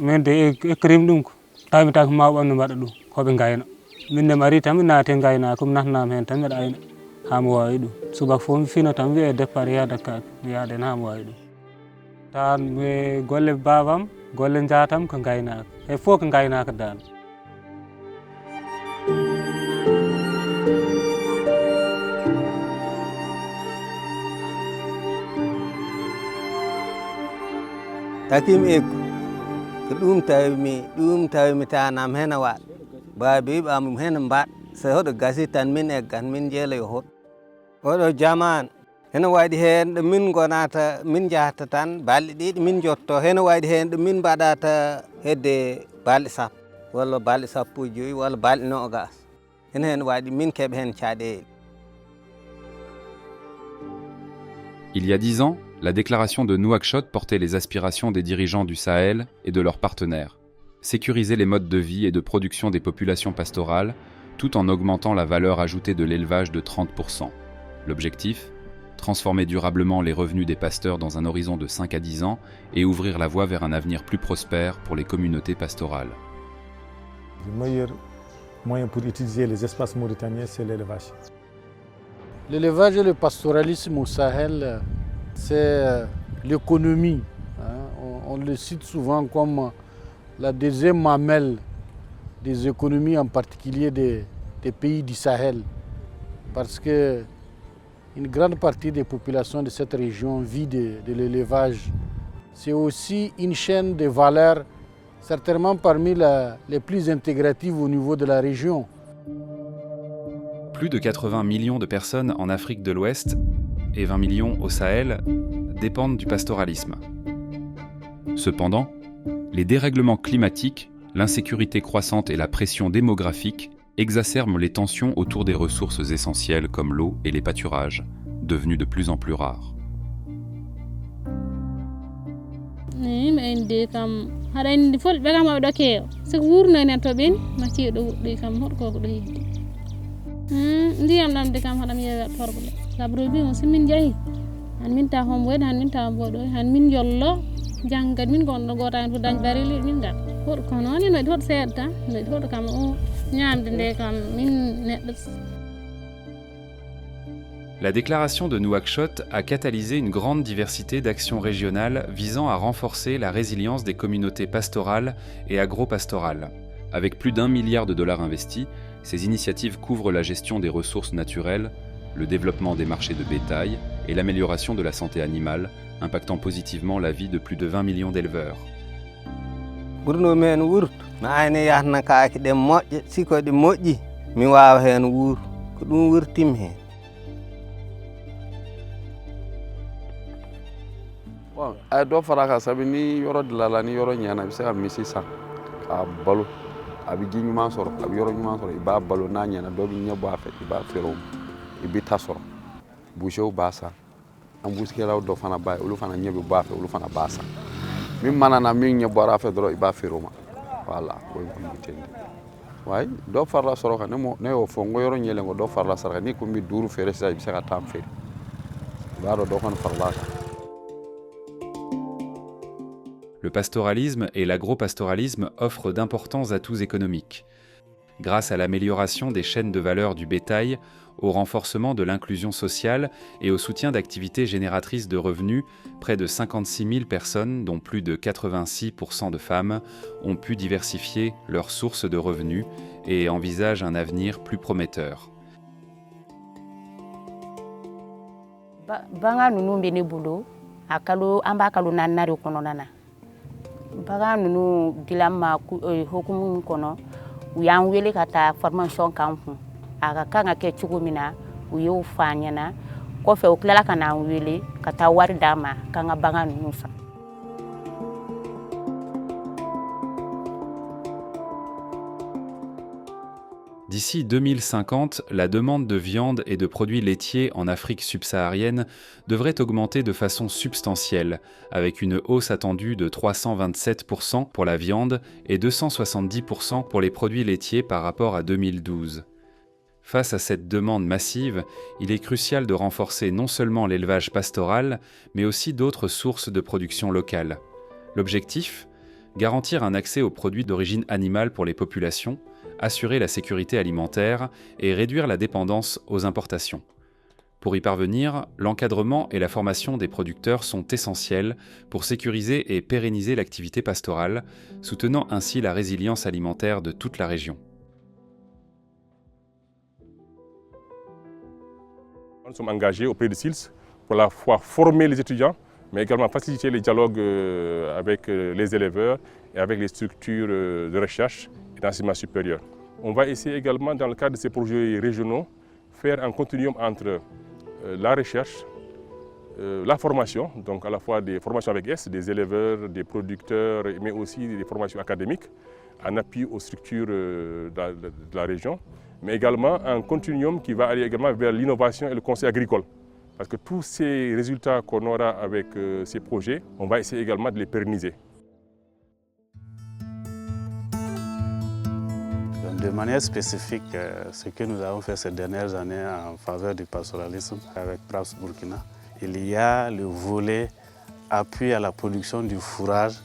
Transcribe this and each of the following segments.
min de e krim ɗum ko tawmi taka mawɓe am no mbaɗa ɗum koɓe gayna min nde mi ari tan mi naati e gaynaka mi natnama hen tan mbiɗa ayna ha mi wawi ɗum subaka foof mi fina tan mi wiye départ yadakaki mi yaada hen ha mi wawi ɗum tawan mi golle babam golle jatam ko gaynaka hay fof ko gaynaka dal. takim eko ko ɗum tawimi tanam hen waɗ babi ɓamum hen mbaɗ so hoɗo gasi tan min eggan min jeela yo hoɗ oɗo jaman heno waɗi hen ɗo min gonata min jahata tan balɗe ɗiɗi min jotto heno waɗi hen ɗo min mbaɗata hedde balɗe sappo walla balɗe sappo e joyyi walla balɗe nogas hen waɗi min keeɓa hen caɗele. Il y a 10 ans, la déclaration de Nouakchott portait les aspirations des dirigeants du Sahel et de leurs partenaires. Sécuriser les modes de vie et de production des populations pastorales, tout en augmentant la valeur ajoutée de l'élevage de 30%. L'objectif ? Transformer durablement les revenus des pasteurs dans un horizon de 5 à 10 ans et ouvrir la voie vers un avenir plus prospère pour les communautés pastorales. Le meilleur moyen pour utiliser les espaces mauritaniens, c'est l'élevage. L'élevage et le pastoralisme au Sahel, c'est l'économie. On le cite souvent comme la deuxième mamelle des économies, en particulier des pays du Sahel. Parce que une grande partie des populations de cette région vit de l'élevage. C'est aussi une chaîne de valeur, certainement parmi les plus intégratives au niveau de la région. Plus de 80 millions de personnes en Afrique de l'Ouest et 20 millions au Sahel dépendent du pastoralisme. Cependant, les dérèglements climatiques, l'insécurité croissante et la pression démographique exacerbent les tensions autour des ressources essentielles comme l'eau et les pâturages, devenus de plus en plus rares. ndiyam ɗam de kam haɗam yeewe torɓe sabro bi on simin jeeyi han min ta homboyde han min ta mboɗo han min jollo janggat min gonɗo goto hen fof dañ barili min gat hoɗo ko noon ene waɗi hoɗo seeɗa tan ene waɗi hoɗo kam o ñamde nde kam min neɗɗo. La déclaration de Nouakchott a catalysé une grande diversité d'actions régionales visant à renforcer la résilience des communautés pastorales et agro-pastorales. Avec plus d'1 milliard de dollars investis, ces initiatives couvrent la gestion des ressources naturelles, le développement des marchés de bétail et l'amélioration de la santé animale, impactant positivement la vie de plus de 20 millions d'éleveurs. ɓurno men wurto mi ayne yahna kaake ɗe moƴƴe siko ɗe moƴƴi mi wawa hen wuur ko ɗum wurtimi hen. Bon, ay do fara ka sabi ni yoro dilala ni yoro ñana bi se ka misi san ka balo abi ji ñuma soro abi yoro ñuma soro iba balo na ñana do bi ñebo afa iba fero ibi ta soro bu show basa am bu sikela do fana bay ulu fana ñebe bu afa ulu fana basa min manana min ñebo afa do iba fero ma wala boy ko tendi way do farla soro ka ne o fo ngo yoro ñele ngo do farla sara ni ko mi duru fere sa bi se ka tam fere ba do kan farla. Le pastoralisme et l'agro-pastoralisme offrent d'importants atouts économiques. Grâce à l'amélioration des chaînes de valeur du bétail, au renforcement de l'inclusion sociale et au soutien d'activités génératrices de revenus, près de 56 000 personnes, dont plus de 86% de femmes, ont pu diversifier leurs sources de revenus et envisagent un avenir plus prometteur. Baga nunu dilama hukumu kono u y'an wele ka taa formation kan kun a ka kan ka kɛ cogo min na u y'o fɔ an ɲɛna kɔfɛ u tilala ka n'an wele ka taa wari d'a ma k'an ka bagan nunu san. D'ici 2050, la demande de viande et de produits laitiers en Afrique subsaharienne devrait augmenter de façon substantielle, avec une hausse attendue de 327% pour la viande et 270% pour les produits laitiers par rapport à 2012. Face à cette demande massive, il est crucial de renforcer non seulement l'élevage pastoral, mais aussi d'autres sources de production locale. L'objectif ? garantir un accès aux produits d'origine animale pour les populations, assurer la sécurité alimentaire et réduire la dépendance aux importations. Pour y parvenir, l'encadrement et la formation des producteurs sont essentiels pour sécuriser et pérenniser l'activité pastorale, soutenant ainsi la résilience alimentaire de toute la région. Nous sommes engagés auprès de SILS pour la fois former les étudiants, mais également faciliter les dialogues avec les éleveurs et avec les structures de recherche et d'enseignement supérieur. On va essayer également, dans le cadre de ces projets régionaux, faire un continuum entre la recherche, la formation, donc à la fois des formations avec S, des éleveurs, des producteurs, mais aussi des formations académiques, en appui aux structures de la région, mais également un continuum qui va aller également vers l'innovation et le conseil agricole. Parce que tous ces résultats qu'on aura avec ces projets, on va essayer également de les pérenniser. De manière spécifique, ce que nous avons fait ces dernières années en faveur du pastoralisme avec PRAPS Burkina, il y a le volet appui à la production du fourrage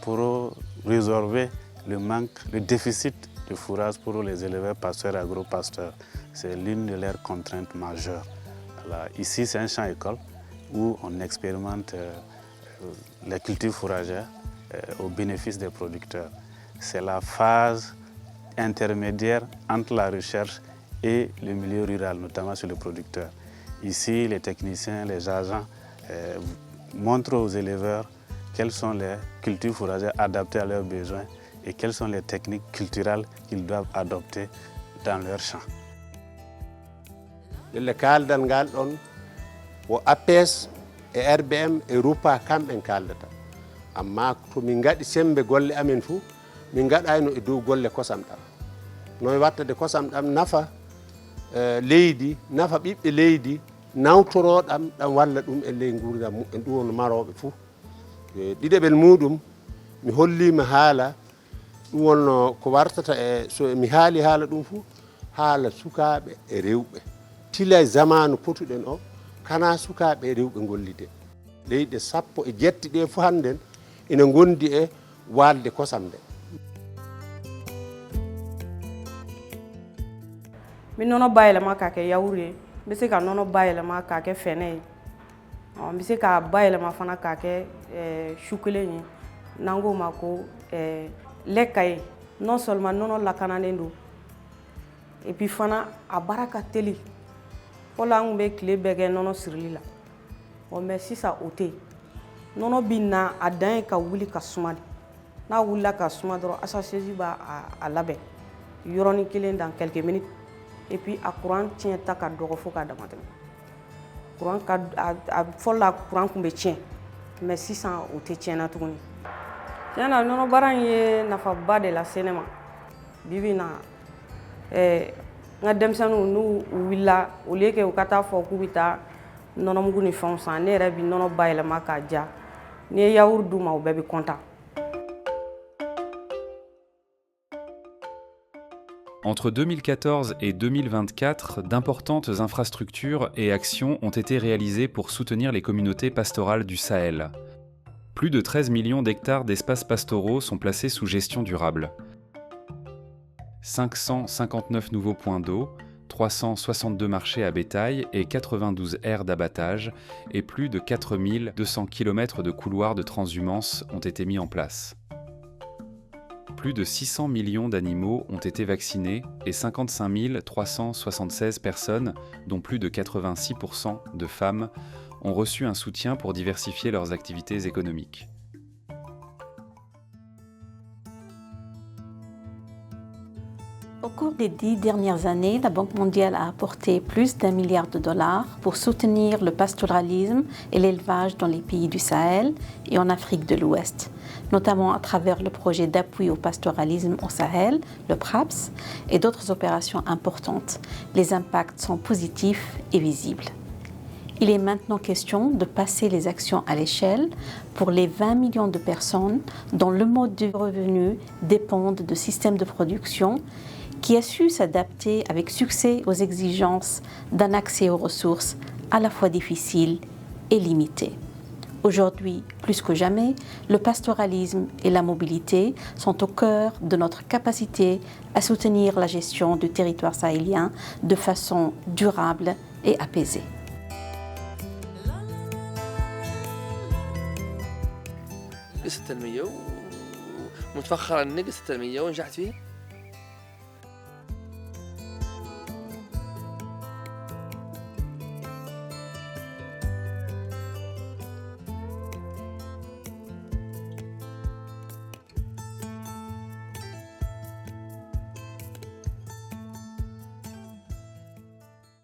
pour résorber le manque, le déficit de fourrage pour les éleveurs pasteurs et agro-pasteurs. C'est l'une de leurs contraintes majeures. Alors, ici, c'est un champ-école où on expérimente les cultures fourragères au bénéfice des producteurs. C'est la phase intermédiaire entre la recherche et le milieu rural, notamment sur les producteurs. Ici, les techniciens, les agents montrent aux éleveurs quelles sont les cultures fourragères adaptées à leurs besoins et quelles sont les techniques culturelles qu'ils doivent adopter dans leur champ. Le kaldan ngal ɗon wo APS et RBM et RUPA kamɓe kaldata amma to min gaɗi sembe golle amen fuu min gaɗayno e dow golle kosam ɗam noy watta de kosam ɗam nafa leydi nafa ɓiɓɓe leydi nawtoroɗam ɗam walla ɗum e ley gurdam mumen ɗum won maroɓe fuu ɗiɗeɓel muɗum mi hollima haala ɗum wonno ko wartata e so mi haali haala ɗum fuu haala sukaɓe e rewɓe tila zamanu potuɗen o kana sukaɓe e rewɓe gollide leyɗe 17 ɗe fo hannden ina gondi e walde kosam nde. Min nono bayilama ka kɛ yawuru ye, n bɛ se ka nɔnɔ bayɛlɛma k'a kɛ fɛnɛ ye, n bɛ se k'a bayɛlɛma fana k'a kɛ su kelen ye n'an k'o ma ko lait caillé. Non seulement nɔnɔ lakanalen don et puis fana a baara ka teli. Fɔlɔ an kun bɛ tile bɛɛ kɛ nɔnɔ sirili la, mais sisan o tɛ yen. Nɔnɔ bɛ na a dan ye ka wuli ka suma de, n'a wulila ka suma dɔrɔn assaisseuse b'a labɛn yɔrɔnin kelen dans quelques minutes. Et puis a courant tiɲɛta ka dɔgɔ fo ka dama tɛmɛ. Courant ka fɔlɔ la courant kun bɛ tiɲɛ, mais sisan o tɛ tiɲɛna tuguni. Tiɲɛna nɔnɔ baara in ye nafaba de lase ne ma. Bi bi in na n ka denmisɛnninw n'u wulila au lieu que u ka taa fɔ k'u bɛ taa nɔnɔmugu ni fɛnw san, ne yɛrɛ bɛ nɔnɔ bayɛlɛma k'a ja. N'i ye yaourt d'u ma u bɛɛ bɛ content. Entre 2014 et 2024, d'importantes infrastructures et actions ont été réalisées pour soutenir les communautés pastorales du Sahel. Plus de 13 millions d'hectares d'espaces pastoraux sont placés sous gestion durable. 559 nouveaux points d'eau, 362 marchés à bétail et 92 aires d'abattage et plus de 4200 km de couloirs de transhumance ont été mis en place. Plus de 600 millions d'animaux ont été vaccinés et 55 376 personnes, dont plus de 86% de femmes, ont reçu un soutien pour diversifier leurs activités économiques. Au cours des 10 dernières années, la Banque mondiale a apporté plus d'1 milliard de dollars pour soutenir le pastoralisme et l'élevage dans les pays du Sahel et en Afrique de l'Ouest, notamment à travers le projet d'appui au pastoralisme au Sahel, le PRAPS, et d'autres opérations importantes. Les impacts sont positifs et visibles. Il est maintenant question de passer les actions à l'échelle pour les 20 millions de personnes dont le mode de revenu dépend de systèmes de production qui a su s'adapter avec succès aux exigences d'un accès aux ressources à la fois difficiles et limité. Aujourd'hui, plus que jamais, le pastoralisme et la mobilité sont au cœur de notre capacité à soutenir la gestion du territoire sahélien de façon durable et apaisée. قصة التنمية ومتفخرة أن قصة التنمية ونجحت فيه